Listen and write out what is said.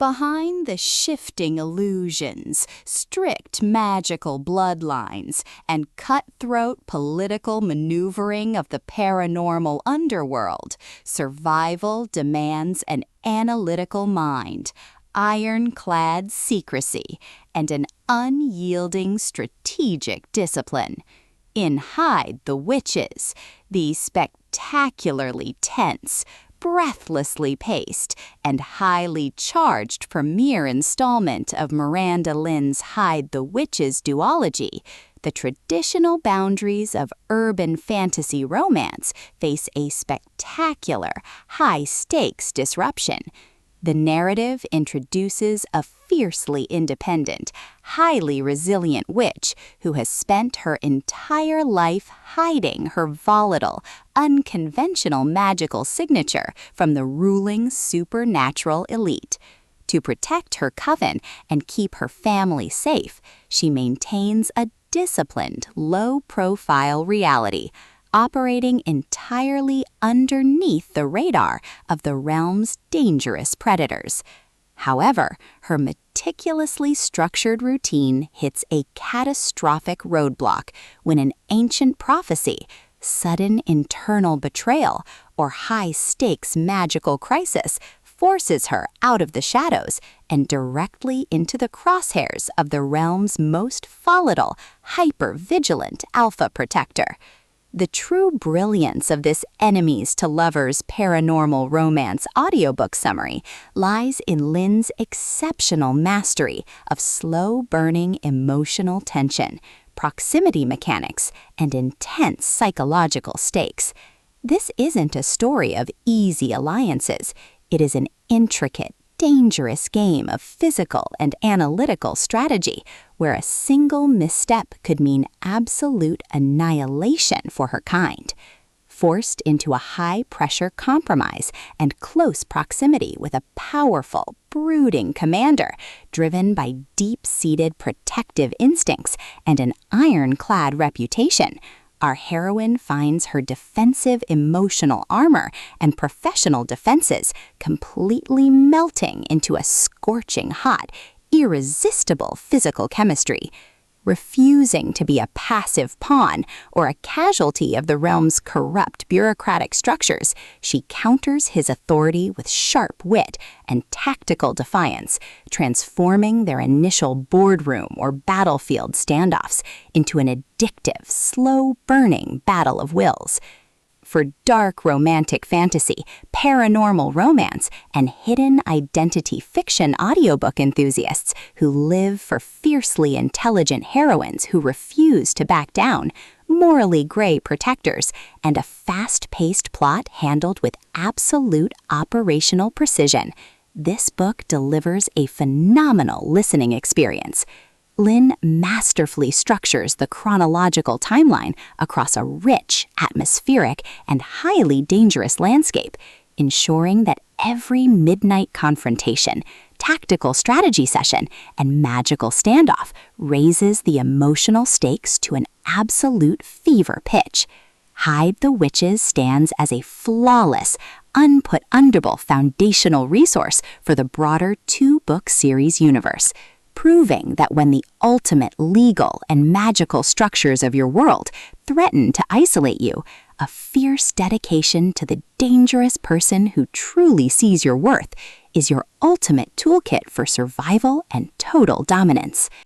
Behind the shifting illusions, strict magical bloodlines, and cutthroat political maneuvering of the paranormal underworld, survival demands an analytical mind, ironclad secrecy, and an unyielding strategic discipline. In Hide the Witches, the spectacularly tense, breathlessly paced, and highly charged premiere installment of Miranda Lyn's Hide the Witches duology, the traditional boundaries of urban fantasy romance face a spectacular, high-stakes disruption. The narrative introduces a fiercely independent, highly resilient witch who has spent her entire life hiding her volatile, unconventional magical signature from the ruling supernatural elite. To protect her coven and keep her family safe, she maintains a disciplined, low-profile reality, operating entirely underneath the radar of the realm's dangerous predators. However, her meticulously structured routine hits a catastrophic roadblock when an ancient prophecy, sudden internal betrayal, or high-stakes magical crisis forces her out of the shadows and directly into the crosshairs of the realm's most volatile, hyper-vigilant alpha protector. The true brilliance of this Enemies to Lovers paranormal romance audiobook summary lies in Lyn's exceptional mastery of slow-burning emotional tension, proximity mechanics, and intense psychological stakes. This isn't a story of easy alliances. It is an intricate, dangerous game of physical and analytical strategy where a single misstep could mean absolute annihilation for her kind. Forced into a high-pressure compromise and close proximity with a powerful, brooding commander driven by deep-seated protective instincts and an ironclad reputation, our heroine finds her defensive emotional armor and professional defenses completely melting into a scorching-hot, irresistible physical chemistry. Refusing to be a passive pawn or a casualty of the realm's corrupt bureaucratic structures, she counters his authority with sharp wit and tactical defiance, transforming their initial boardroom or battlefield standoffs into an addictive, slow-burning battle of wills. For dark romantic fantasy, paranormal romance, and hidden identity fiction audiobook enthusiasts who live for fiercely intelligent heroines who refuse to back down, morally gray protectors, and a fast-paced plot handled with absolute operational precision, this book delivers a phenomenal listening experience. Lyn masterfully structures the chronological timeline across a rich, atmospheric, and highly dangerous landscape, ensuring that every midnight confrontation, tactical strategy session, and magical standoff raises the emotional stakes to an absolute fever pitch. Hide the Witches stands as a flawless, unput-underable foundational resource for the broader two-book series universe, proving that when the ultimate legal and magical structures of your world threaten to isolate you, a fierce dedication to the dangerous person who truly sees your worth is your ultimate toolkit for survival and total dominance.